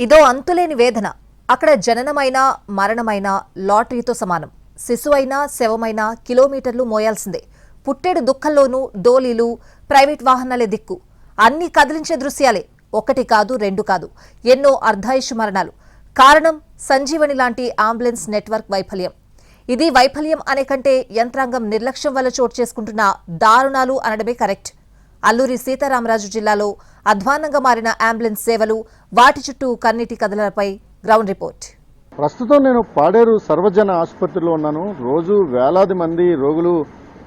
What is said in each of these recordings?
ఇదో అంతులేని వేదన. అక్కడ జననమైనా మరణమైనా లాటరీతో సమానం. శిశువైనా శవమైనా కిలోమీటర్లు మోయాల్సిందే. పుట్టేడు దుఃఖంలోనూ డోలీలు, ప్రైవేట్ వాహనాలే దిక్కు. అన్నీ కదిలించే దృశ్యాలే. ఒకటి కాదు, రెండు కాదు, ఎన్నో అర్ధాయుషు మరణాలు. కారణం సంజీవని లాంటి అంబులెన్స్ నెట్వర్క్ వైఫల్యం. ఇది వైఫల్యం అనే కంటే యంత్రాంగం నిర్లక్ష్యం వల్ల చోటు చేసుకుంటున్న దారుణాలు అనడమే కరెక్ట్. అల్లూరి సీతారామరాజు జిల్లాలో అధ్వాన్నంగా మారిన అంబులెన్స్ సేవలు, వాటి చుట్టూ కన్నీటి కథలపై గ్రౌండ్ రిపోర్ట్. ప్రస్తుతం నేను పాడేరు సర్వజన ఆసుపత్రిలో ఉన్నాను. రోజు వేలాది మంది రోగులు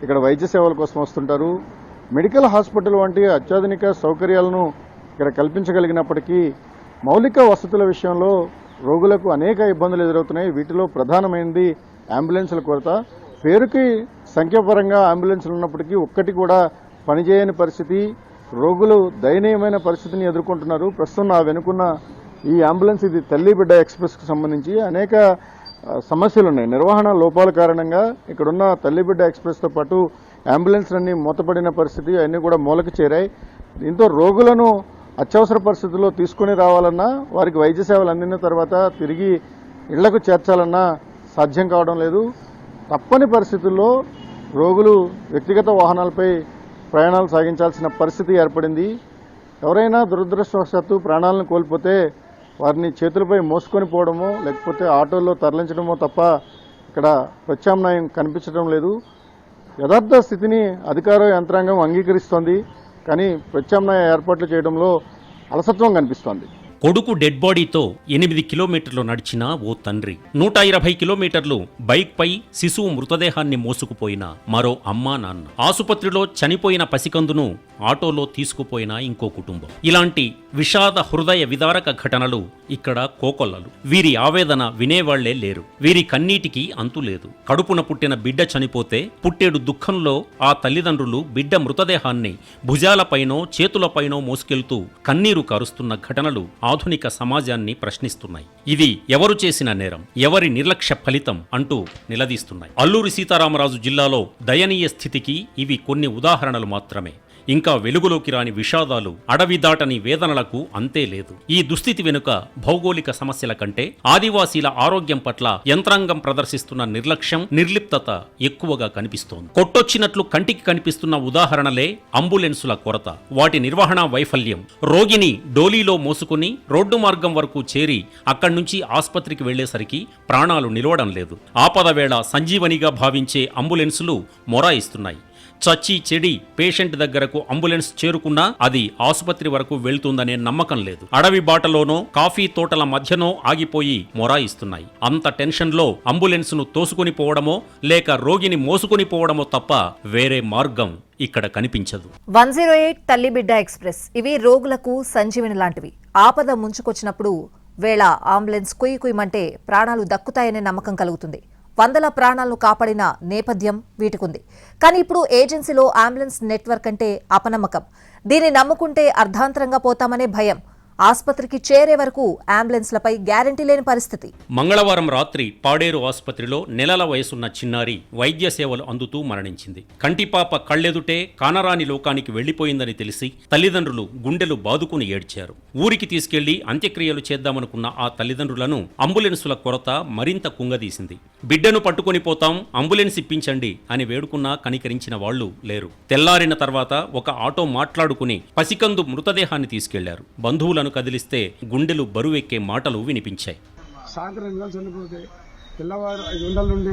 ఇక్కడ వైద్య సేవల కోసం వస్తుంటారు. మెడికల్ హాస్పిటల్ వంటి అత్యాధునిక సౌకర్యాలను ఇక్కడ కల్పించగలిగినప్పటికీ మౌలిక వసతుల విషయంలో రోగులకు అనేక ఇబ్బందులు ఎదురవుతున్నాయి. వీటిలో ప్రధానమైనది అంబులెన్సుల కొరత. పేరుకి సంఖ్యాపరంగా అంబులెన్సులు ఉన్నప్పటికీ ఒక్కటి కూడా పనిచేయని పరిస్థితి. రోగులు దయనీయమైన పరిస్థితిని ఎదుర్కొంటున్నారు. ప్రస్తుతం నా వెనుకున్న ఈ అంబులెన్స్, ఇది తల్లి బిడ్డ ఎక్స్ప్రెస్కి సంబంధించి అనేక సమస్యలు ఉన్నాయి. నిర్వహణ లోపాల కారణంగా ఇక్కడున్న తల్లి బిడ్డ ఎక్స్ప్రెస్తో పాటు అంబులెన్స్లన్నీ మూతపడిన పరిస్థితి, అన్నీ కూడా మూలకి చేరాయి. దీంతో రోగులను అత్యవసర పరిస్థితుల్లో తీసుకుని రావాలన్నా, వారికి వైద్య సేవలు అందిన తర్వాత తిరిగి ఇళ్లకు చేర్చాలన్నా సాధ్యం కావడం లేదు. తప్పని పరిస్థితుల్లో రోగులు వ్యక్తిగత వాహనాలపై ప్రయాణాలు సాగించాల్సిన పరిస్థితి ఏర్పడింది. ఎవరైనా దురదృష్టవశాత్తు ప్రాణాలను కోల్పోతే వారిని చేతులపై మోసుకొని పోవడమో లేకపోతే ఆటోల్లో తరలించడమో తప్ప ఇక్కడ ప్రత్యామ్నాయం కనిపించడం లేదు. యథార్థ స్థితిని అధికార యంత్రాంగం అంగీకరిస్తోంది, కానీ ప్రత్యామ్నాయ ఏర్పాట్లు చేయడంలో అలసత్వం కనిపిస్తోంది. కొడుకు డెడ్ బాడీతో 8 కిలోమీటర్లు నడిచిన ఓ తండ్రి, 120 కిలోమీటర్లు బైక్ పై శిశువు మృతదేహాన్ని మోసుకుపోయిన మరో అమ్మా నాన్న, ఆసుపత్రిలో చనిపోయిన పసికందును ఆటోలో తీసుకుపోయిన ఇంకో కుటుంబం. ఇలాంటి విషాద హృదయ విదారక ఘటనలు ఇక్కడ కోకొల్లలు. వీరి ఆవేదన వినేవాళ్లే లేరు. వీరి కన్నీటికి అంతు లేదు. కడుపున పుట్టిన బిడ్డ చనిపోతే పుట్టేడు దుఃఖంలో ఆ తల్లిదండ్రులు బిడ్డ మృతదేహాన్ని భుజాలపైనో చేతులపైనో మోసుకెళ్తూ కన్నీరు కారుస్తున్న ఘటనలు ఆధునిక సమాజాన్ని ప్రశ్నిస్తున్నాయి. ఇది ఎవరు చేసిన నేరం, ఎవరి నిర్లక్ష్య ఫలితం అంటూ నిలదీస్తున్నాయి. అల్లూరి సీతారామరాజు జిల్లాలో దయనీయ స్థితికి ఇవి కొన్ని ఉదాహరణలు మాత్రమే. ఇంకా వెలుగులోకి రాని విషాదాలు, అడవి దాటని వేదనలకు అంతే లేదు. ఈ దుస్థితి వెనుక భౌగోళిక సమస్యల కంటే ఆదివాసీల ఆరోగ్యం పట్ల యంత్రాంగం ప్రదర్శిస్తున్న నిర్లక్ష్యం, నిర్లిప్తత ఎక్కువగా కనిపిస్తోంది. కొట్టొచ్చినట్లు కంటికి కనిపిస్తున్న ఉదాహరణలే అంబులెన్సుల కొరత, వాటి నిర్వహణ వైఫల్యం. రోగిని డోలీలో మోసుకుని రోడ్డు మార్గం వరకు చేరి అక్కడి నుంచి ఆసుపత్రికి వెళ్లేసరికి ప్రాణాలు నిలవడం లేదు. ఆపద వేళ సంజీవనిగా భావించే అంబులెన్సులు మొరాయిస్తున్నాయి. చచ్చి చెడి పేషెంట్ దగ్గరకు అంబులెన్స్ చేరుకున్నా అది ఆసుపత్రి వరకు వెళ్తుందనే నమ్మకం లేదు. అడవి బాటలోనో కాఫీ తోటల మధ్యనో ఆగిపోయి మొరాయిస్తున్నాయి. అంత టెన్షన్లో అంబులెన్స్ను తోసుకుని పోవడమో లేక రోగిని మోసుకుని పోవడమో తప్ప వేరే మార్గం ఇక్కడ కనిపించదు. 108 తల్లిబిడ్డ ఎక్స్ప్రెస్ ఇవి రోగులకు సంజీవని లాంటివి. ఆపద ముంచుకొచ్చినప్పుడు వేళ అంబులెన్స్ కుయ్యి కుయ్యమంటే ప్రాణాలు దక్కుతాయనే నమ్మకం కలుగుతుంది. వందల ప్రాణాలను కాపాడిన నేపథ్యం వీటికుంది. కానీ ఇప్పుడు ఏజెన్సీలో అంబులెన్స్ నెట్వర్క్ అంటే అపనమ్మకం. దీన్ని నమ్ముకుంటే అర్ధాంతరంగా పోతామనే భయం. ఆసుపత్రికి చేరే వరకు అంబులెన్స్లపై గ్యారంటీ లేని పరిస్థితి. మంగళవారం రాత్రి పాడేరు ఆసుపత్రిలో నెలల వయసున్న చిన్నారి వైద్య సేవలు అందుతూ మరణించింది. కంటిపాప కళ్ళెదుటే కానరాని లోకానికి వెళ్లిపోయిందని తెలిసి తల్లిదండ్రులు గుండెలు బాదుకుని ఏడ్చారు. ఊరికి తీసుకెళ్లి అంత్యక్రియలు చేద్దామనుకున్న ఆ తల్లిదండ్రులను అంబులెన్సుల కొరత మరింత కుంగదీసింది. బిడ్డను పట్టుకొని పోతాం, అంబులెన్స్ ఇప్పించండి అని వేడుకున్నా కనికరించిన వాళ్లు లేరు. తెల్లారిన తర్వాత ఒక ఆటో మాట్లాడుకుని పసికందు మృతదేహాన్ని తీసుకెళ్లారు. బంధువులను కదిలిస్తే గుండెలు బరువెక్కే మాటలు వినిపించాయి. సాయంత్రం చనిపోతే తెల్లవారు 5 గంటల నుండి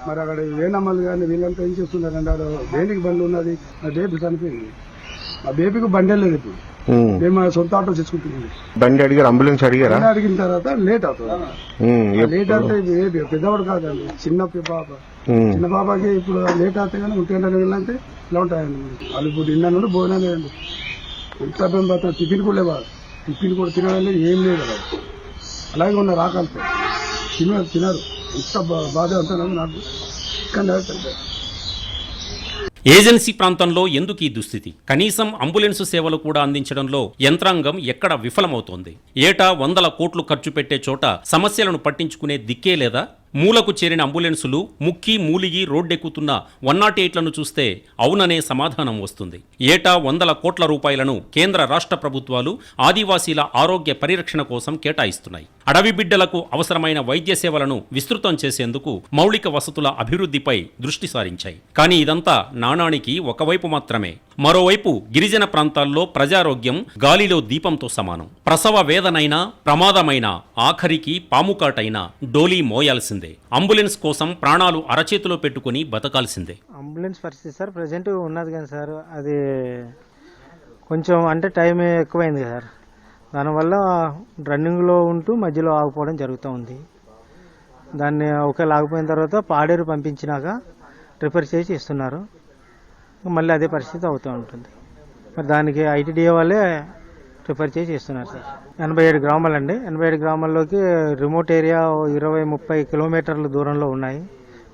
మరి అక్కడ వేనమ్మలు కానీ వీళ్ళంతా ఏం చేస్తున్నారంటే బేబీకి బండి ఉన్నది, ఆ బేబీ చనిపోయింది. ఆ బేబీకి బండి లేదు. ఇప్పుడు మేము సొంత ఆటో చేసుకుంటుంది. బండి అడిగారు, అంబులెన్స్ అడిగారా? అడిగిన తర్వాత లేట్ అవుతుంది. లేట్ అయితే బేబీ పెద్దవాడు కాదండి, చిన్న పాప. చిన్న పాపకి ఇప్పుడు లేట్ అవుతాయి కానీ 1 గంటల వెళ్ళంటే ఇలా ఉంటాయండి. వాళ్ళు ఇప్పుడు నిన్న నుండి భోజనం లేదండి. ఎంత పోతా టిఫిన్ కూడా లేవాలి. టిఫిన్ కూడా తినడం ఏం లేదు కదా. అలాగే ఉన్నారు, ఆకలితో తినరు. ఎంత బాధ అంటున్నాము నాకు. ఏజెన్సీ ప్రాంతంలో ఎందుకు ఈ దుస్థితి? కనీసం అంబులెన్సు సేవలు కూడా అందించడంలో యంత్రాంగం ఎక్కడ విఫలమవుతోంది? ఏటా 100 కోట్లు ఖర్చు పెట్టే చోట సమస్యలను పట్టించుకునే దిక్కే లేదా? మూలకు చేరిన అంబులెన్సులు ముక్కి మూలిగి రోడ్డెక్కుతున్న 108లను చూస్తే అవుననే సమాధానం వస్తుంది. ఏటా 100 కోట్ల రూపాయలను కేంద్ర రాష్ట్ర ప్రభుత్వాలు ఆదివాసీల ఆరోగ్య పరిరక్షణ కోసం కేటాయిస్తున్నాయి. అడవి బిడ్డలకు అవసరమైన వైద్య సేవలను విస్తృతం చేసేందుకు మౌలిక వసతుల అభివృద్ధిపై దృష్టి సారించాయి. కానీ ఇదంతా నాణానికి ఒకవైపు మాత్రమే. మరోవైపు గిరిజన ప్రాంతాల్లో ప్రజారోగ్యం గాలిలో దీపంతో సమానం. ప్రసవ వేదనైనా ప్రమాదమైనా ఆఖరికి పాముకాటైనా డోలీ మోయాల్సిందే. అంబులెన్స్ కోసం ప్రాణాలు అరచేతిలో పెట్టుకుని బతకాల్సిందే. అంబులెన్స్ పరిస్థితి సార్ ప్రజెంట్ ఉన్నది కానీ సార్ అది కొంచెం అంటే టైం ఎక్కువైంది సార్. దానివల్ల రన్నింగ్లో ఉంటూ మధ్యలో ఆగిపోవడం జరుగుతూ ఉంది. దాన్ని ఒకవేళ ఆగిపోయిన తర్వాత పాడేరు పంపించినాక రిపేర్ చేసి ఇస్తున్నారు. మళ్ళీ అదే పరిస్థితి అవుతూ ఉంటుంది. మరి దానికి ఐటీడీఏ వాళ్ళే రిపేర్ చేసి ఇస్తున్నారు సార్. 87 గ్రామాలండి. 87 గ్రామాల్లోకి రిమోట్ ఏరియా 20-30 కిలోమీటర్ల దూరంలో ఉన్నాయి.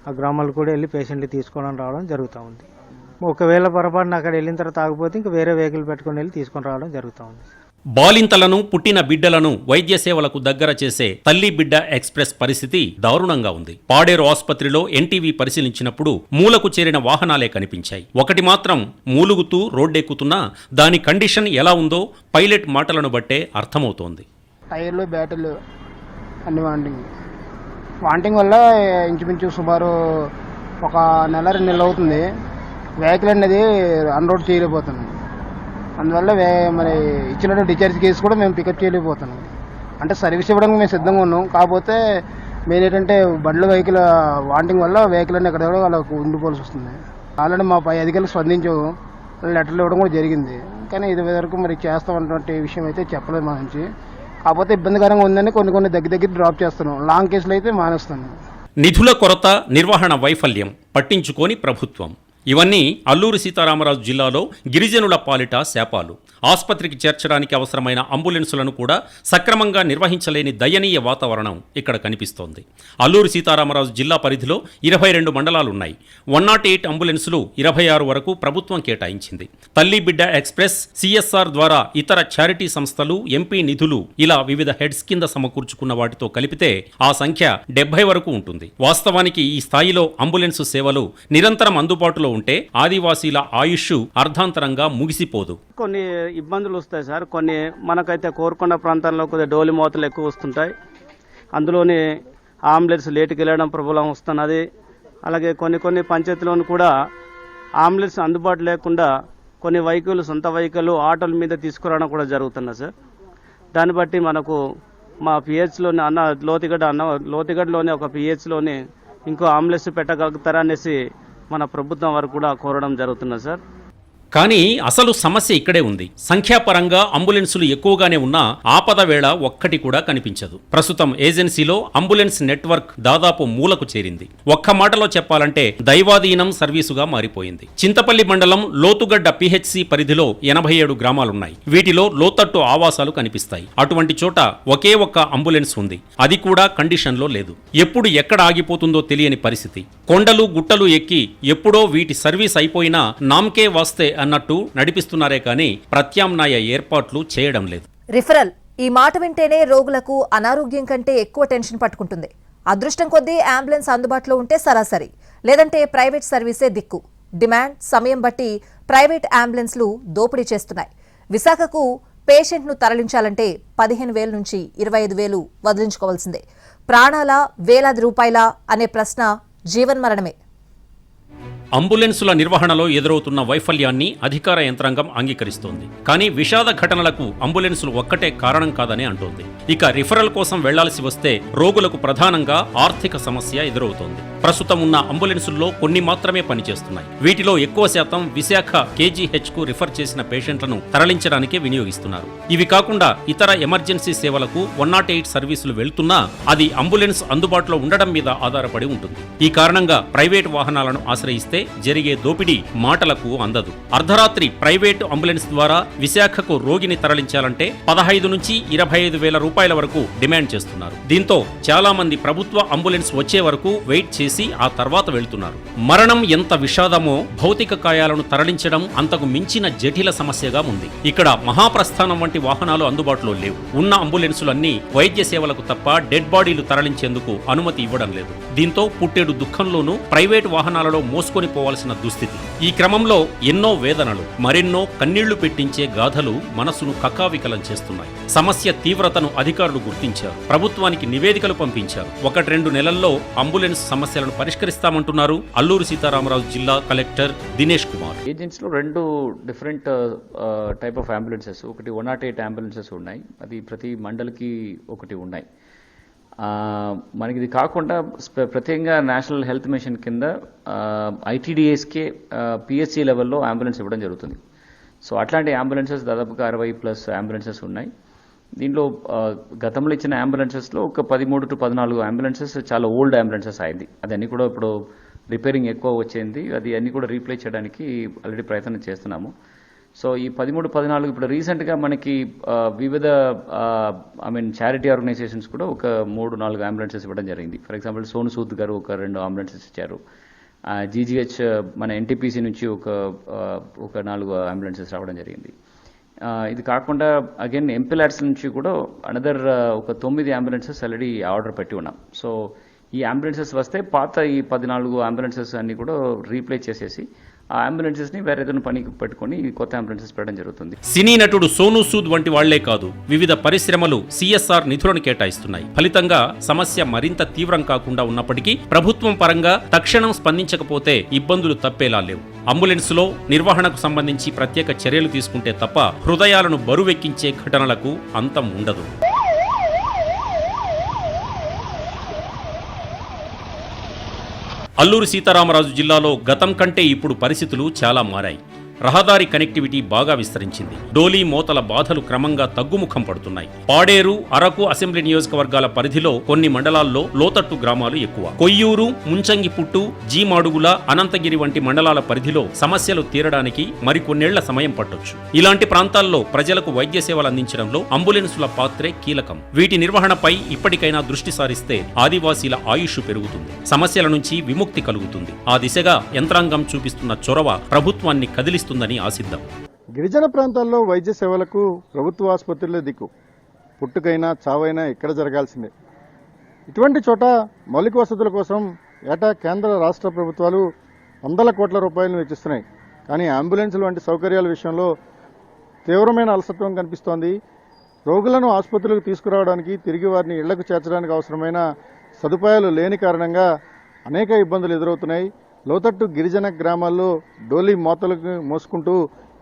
ఆ గ్రామాలు కూడా వెళ్ళి పేషెంట్లు తీసుకోవడం రావడం జరుగుతూ ఉంది. ఒకవేళ పొరపాటున అక్కడ వెళ్ళిన తర్వాత ఆగిపోతే ఇంకా వేరే వెహికల్ పెట్టుకుని వెళ్ళి తీసుకొని రావడం జరుగుతూ ఉంది. బాలింతలను పుట్టిన బిడ్డలను వైద్య సేవలకు దగ్గర చేసే తల్లి బిడ్డ ఎక్స్ప్రెస్ పరిస్థితి దారుణంగా ఉంది. పాడేరు ఆసుపత్రిలో ఎన్టీవీ పరిశీలించినప్పుడు మూలకు చేరిన వాహనాలే కనిపించాయి. ఒకటి మాత్రం మూలుగుతూ రోడ్డెక్కుతున్నా దాని కండిషన్ ఎలా ఉందో పైలట్ మాటలను బట్టే అర్థమవుతోంది. టైర్లు బ్యాటరీలు అన్ని వాంటింగ్ వల్ల ఇంచుమించు సుమారు ఒక 1-2 నెలలు అవుతుంది. వెహికల్ అనేది అన్లోడ్ చేయలేకపోతున్నాం. అందువల్ల మరి ఇచ్చిన డిశ్చార్జ్ కేసు కూడా మేము పికప్ చేయలేకపోతున్నాం. అంటే సర్వీస్ ఇవ్వడానికి మేము సిద్ధంగా ఉన్నాం. కాకపోతే మెయిన్ ఏంటంటే బండ్ల వెహికల్ వాంటింగ్ వల్ల వెహికల్ అన్ని ఎక్కడ వాళ్ళకు ఉండిపోవాల్సి వస్తుంది. ఆల్రెడీ మా పై అధికారులు స్పందించాము, లెటర్లు ఇవ్వడం కూడా జరిగింది. కానీ ఇది వరకు మరి చేస్తామన్నటువంటి విషయం అయితే చెప్పలేదు మా నుంచి. కాకపోతే ఇబ్బందికరంగా ఉందని కొన్ని దగ్గర డ్రాప్ చేస్తున్నాం. లాంగ్ కేసులు అయితే మానేస్తాను. నిధుల కొరత, నిర్వహణ వైఫల్యం పట్టించుకోని ప్రభుత్వం, ఇవన్నీ అల్లూరి సీతారామరాజు జిల్లాలో గిరిజనుల పాలిట శాపాలు. ఆసుపత్రికి చేర్చడానికి అవసరమైన అంబులెన్సులను కూడా సక్రమంగా నిర్వహించలేని దయనీయ వాతావరణం ఇక్కడ కనిపిస్తోంది. అల్లూరి సీతారామరాజు జిల్లా పరిధిలో 22 మండలాలున్నాయి. 108 అంబులెన్సులు 26 వరకు ప్రభుత్వం కేటాయించింది. తల్లి బిడ్డ ఎక్స్ప్రెస్, సిఎస్ఆర్ ద్వారా ఇతర చారిటీ సంస్థలు, ఎంపీ నిధులు ఇలా వివిధ హెడ్స్ కింద సమకూర్చుకున్న వాటితో కలిపితే ఆ సంఖ్య 70 వరకు ఉంటుంది. వాస్తవానికి ఈ స్థాయిలో అంబులెన్సు సేవలు నిరంతరం అందుబాటులో ఉంటే ఆదివాసీల ఆయుష్ అర్ధాంతరంగా ముగిసిపోదు. కొన్ని ఇబ్బందులు వస్తాయి సార్. కొన్ని మనకైతే కోరుకొండ ప్రాంతాల్లో కొద్దిగా డోలి మోతలు ఎక్కువ వస్తుంటాయి. అందులోని అంబులెన్స్ లేటుకి వెళ్ళడం ప్రాబ్లం వస్తున్నది. అలాగే కొన్ని పంచాయతీలోని కూడా అంబులెన్స్ అందుబాటు లేకుండా కొన్ని వెహికల్, సొంత వెహికల్, ఆటోల మీద తీసుకురావడం కూడా జరుగుతున్నది సార్. దాన్ని బట్టి మనకు మా పిహెచ్లోని లోతిగడ్డలోని ఒక పిహెచ్లోని ఇంకో అంబులెన్స్ పెట్టగలుగుతారా అనేసి మన ప్రభుత్వం వారు కూడా కోరడం జరుగుతున్నది సార్. కానీ అసలు సమస్య ఇక్కడే ఉంది. సంఖ్యాపరంగా అంబులెన్సులు ఎక్కువగానే ఉన్నా ఆపద వేళ ఒక్కటి కూడా కనిపించదు. ప్రస్తుతం ఏజెన్సీలో అంబులెన్స్ నెట్వర్క్ దాదాపు మూలకు చేరింది. ఒక్క మాటలో చెప్పాలంటే దైవాధీనం సర్వీసుగా మారిపోయింది. చింతపల్లి మండలం లోతుగడ్డ పిహెచ్సి పరిధిలో 87 గ్రామాలున్నాయి. వీటిలో లోతట్టు ఆవాసాలు కనిపిస్తాయి. అటువంటి చోట ఒకే ఒక్క అంబులెన్స్ ఉంది. అది కూడా కండిషన్లో లేదు. ఎప్పుడు ఎక్కడ ఆగిపోతుందో తెలియని పరిస్థితి. కొండలు గుట్టలు ఎక్కి ఎప్పుడో వీటి సర్వీస్ అయిపోయినా నామ్కే వాస్తే అన్నట్టు నడిపిస్తున్నారే కానీ ప్రత్యామ్నాయ ఏర్పాట్లు చేయడం లేదు. రిఫరల్, ఈ మాట వింటేనే రోగులకు అనారోగ్యం కంటే ఎక్కువ టెన్షన్ పట్టుకుంటుంది. అదృష్టం కొద్దీ అంబులెన్స్ అందుబాటులో ఉంటే సరాసరి, లేదంటే ప్రైవేట్ సర్వీసే దిక్కు. డిమాండ్, సమయం బట్టి ప్రైవేట్ అంబులెన్స్లు దోపిడీ చేస్తున్నాయి. విశాఖకు పేషెంట్ను తరలించాలంటే 15,000 నుంచి 25,000 వదిలించుకోవాల్సిందే. ప్రాణాల, వేలాది రూపాయల అనే ప్రశ్న జీవన్మరణమే. అంబులెన్సుల నిర్వహణలో ఎదురవుతున్న వైఫల్యాన్ని అధికార యంత్రాంగం అంగీకరిస్తోంది. కానీ విషాద ఘటనలకు అంబులెన్సులు ఒక్కటే కారణం కాదని అంటోంది. ఇక రిఫరల్ కోసం వెళ్లాల్సి వస్తే రోగులకు ప్రధానంగా ఆర్థిక సమస్య ఎదురవుతోంది. ప్రస్తుతం ఉన్న అంబులెన్సుల్లో కొన్ని మాత్రమే పనిచేస్తున్నాయి. వీటిలో ఎక్కువ శాతం విశాఖ KGH కు రిఫర్ చేసిన పేషెంట్లను తరలించడానికే వినియోగిస్తున్నారు. ఇవి కాకుండా ఇతర ఎమర్జెన్సీ సేవలకు 108 సర్వీసులు వెళ్తున్నా అది అంబులెన్స్ అందుబాటులో ఉండడం మీద ఆధారపడి ఉంటుంది. ఈ కారణంగా ప్రైవేట్ వాహనాలను ఆశ్రయిస్తే జరిగే దోపిడీ మాటలకు అందదు. అర్ధరాత్రి ప్రైవేటు అంబులెన్స్ ద్వారా విశాఖకు రోగిని తరలించాలంటే 15 నుంచి 25,000 రూపాయల వరకు డిమాండ్ చేస్తున్నారు. దీంతో చాలా మంది ప్రభుత్వ అంబులెన్స్ వచ్చే వరకు వెయిట్ చేసి చేసి ఆ తర్వాత వెళ్తున్నారు. మరణం ఎంత విషాదమో భౌతిక కాయాలను తరలించడం అంతకు మించిన జటిల సమస్యగా ఉంది. ఇక్కడ మహాప్రస్థానం వంటి వాహనాలు అందుబాటులో లేవు. ఉన్న అంబులెన్సులన్నీ వైద్య సేవలకు తప్ప డెడ్ బాడీలు తరలించేందుకు అనుమతి ఇవ్వడం లేదు. దీంతో పుట్టేడు దుఃఖంలోనూ ప్రైవేటు వాహనాలలో మోసుకొని పోవాల్సిన దుస్థితి. ఈ క్రమంలో ఎన్నో వేదనలు, మరెన్నో కన్నీళ్లు పెట్టించే గాథలు మనసును కకావికలం చేస్తున్నాయి. సమస్య తీవ్రతను అధికారులు గుర్తించారు. ప్రభుత్వానికి నివేదికలు పంపించారు. 1-2 నెలల్లో అంబులెన్స్ సమస్యలను పరిష్కరిస్తామంటున్నారు అల్లూరు సీతారామరాజు జిల్లా కలెక్టర్ దినేష్ కుమార్. ఏజెన్సీలో 2 డిఫరెంట్ టైప్ ఆఫ్ అంబులెన్సెస్, ఒకటి 108 అంబులెన్సెస్ ఉన్నాయి. అది ప్రతి మండలికి ఒకటి ఉన్నాయి. మనకి ఇది కాకుండా ప్రత్యేకంగా నేషనల్ హెల్త్ మిషన్ కింద ఐటీడీఎస్కే పిఎస్సి లెవెల్లో అంబులెన్స్ ఇవ్వడం జరుగుతుంది. సో అట్లాంటి అంబులెన్సెస్ దాదాపుగా 60+ అంబులెన్సెస్ ఉన్నాయి. దీంట్లో గతంలో ఇచ్చిన అంబులెన్సెస్లో ఒక 13 to 14 అంబులెన్సెస్ చాలా ఓల్డ్ అంబులెన్సెస్ అయింది. అది అన్ని కూడా ఇప్పుడు రిపేరింగ్ ఎక్కువ వచ్చింది. అది అన్ని కూడా రీప్లేస్ చేయడానికి ఆల్రెడీ ప్రయత్నం చేస్తున్నాము. సో ఈ 13-14 ఇప్పుడు రీసెంట్గా మనకి వివిధ చారిటీ ఆర్గనైజేషన్స్ కూడా ఒక 3-4 అంబులెన్సెస్ ఇవ్వడం జరిగింది. ఫర్ ఎగ్జాంపుల్ సోను సూద్ గారు ఒక 2 అంబులెన్సెస్ ఇచ్చారు. జీజీహెచ్ మన ఎన్టీపీసీ నుంచి ఒక 4 అంబులెన్సెస్ రావడం జరిగింది. ఇది కాకుండా అగైన్ ఎంపీలాట్స్ నుంచి కూడా అనదర్ ఒక 9 అంబులెన్సెస్ ఆల్రెడీ ఆర్డర్ పెట్టి ఉన్నాం. సో ఈ అంబులెన్సెస్ వస్తే పాత ఈ 14 అంబులెన్సెస్ అన్ని కూడా రీప్లేస్ చేసేసి ఆ అంబులెన్సెస్ ని వేరే ఏదైనా పనికి పెట్టుకుని కొత్త అంబులెన్సెస్ పెట్టడం జరుగుతుంది. సినీ నటుడు సోను సూద్ వంటి వాళ్లే కాదు, వివిధ పరిశ్రమలు సిఎస్ఆర్ నిధులను కేటాయిస్తున్నాయి. ఫలితంగా సమస్య మరింత తీవ్రం కాకుండా ఉన్నప్పటికీ ప్రభుత్వం పరంగా తక్షణం స్పందించకపోతే ఇబ్బందులు తప్పేలా లేవు. అంబులెన్సులో నిర్వహణకు సంబంధించి ప్రత్యేక చర్యలు తీసుకుంటే తప్ప హృదయాలను బరువెక్కించే ఘటనలకు అంతం ఉండదు. అల్లూరు సీతారామరాజు జిల్లాలో గతం కంటే ఇప్పుడు పరిస్థితులు చాలా మారాయి. రహదారి కనెక్టివిటీ బాగా విస్తరించింది. డోలీ మోతల బాధలు క్రమంగా తగ్గుముఖం పడుతున్నాయి. పాడేరు, అరకు అసెంబ్లీ నియోజకవర్గాల పరిధిలో కొన్ని మండలాల్లో లోతట్టు గ్రామాలు ఎక్కువ. కొయ్యూరు, ముంచంగిపుట్టు, జీమాడుగుల, అనంతగిరి వంటి మండలాల పరిధిలో సమస్యలు తీరడానికి మరికొన్నేళ్ల సమయం పట్టొచ్చు. ఇలాంటి ప్రాంతాల్లో ప్రజలకు వైద్య సేవలు అందించడంలో అంబులెన్సుల పాత్రే కీలకం. వీటి నిర్వహణపై ఇప్పటికైనా దృష్టి సారిస్తే ఆదివాసీల ఆయుష్ పెరుగుతుంది, సమస్యల నుంచి విముక్తి కలుగుతుంది. ఆ దిశగా యంత్రాంగం చూపిస్తున్న చొరవ ప్రభుత్వాన్ని కదిలిస్తుందని ఆశిద్దాం. గిరిజన ప్రాంతాల్లో వైద్య సేవలకు ప్రభుత్వ ఆసుపత్రులే దిక్కు. పుట్టుకైనా చావైనా ఇక్కడ జరగాల్సిందే. ఇటువంటి చోట మౌలిక వసతుల కోసం ఏటా కేంద్ర రాష్ట్ర ప్రభుత్వాలు వందల కోట్ల రూపాయలను వెచ్చిస్తున్నాయి. కానీ అంబులెన్సులు వంటి సౌకర్యాల విషయంలో తీవ్రమైన అలసత్వం కనిపిస్తోంది. రోగులను ఆసుపత్రులకు తీసుకురావడానికి, తిరిగి వారిని ఇళ్లకు చేర్చడానికి అవసరమైన సదుపాయాలు లేని కారణంగా అనేక ఇబ్బందులు ఎదురవుతున్నాయి. లోతట్టు గిరిజన గ్రామాల్లో డోలీ మోతలకు మోసుకుంటూ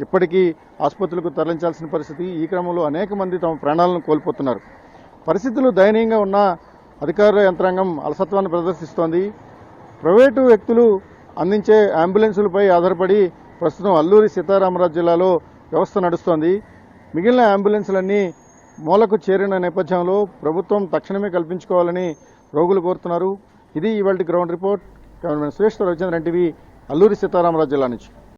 ఇప్పటికీ ఆసుపత్రులకు తరలించాల్సిన పరిస్థితి. ఈ క్రమంలో అనేక మంది తమ ప్రాణాలను కోల్పోతున్నారు. పరిస్థితులు దయనీయంగా ఉన్న అధికారుల యంత్రాంగం అలసత్వాన్ని ప్రదర్శిస్తోంది. ప్రైవేటు వ్యక్తులు అందించే అంబులెన్సులపై ఆధారపడి ప్రస్తుతం అల్లూరి సీతారామరాజు జిల్లాలో వ్యవస్థ నడుస్తోంది. మిగిలిన అంబులెన్సులన్నీ మూలకు చేరిన నేపథ్యంలో ప్రభుత్వం తక్షణమే కల్పించుకోవాలని రోగులు కోరుతున్నారు. ఇది ఇవాల్టి గ్రౌండ్ రిపోర్ట్. కెమెరామెన్ సురేష్ తో రవిచంద్రన్ టీవీ, అల్లూరి సీతారామరాజు జిల్లా నుంచి.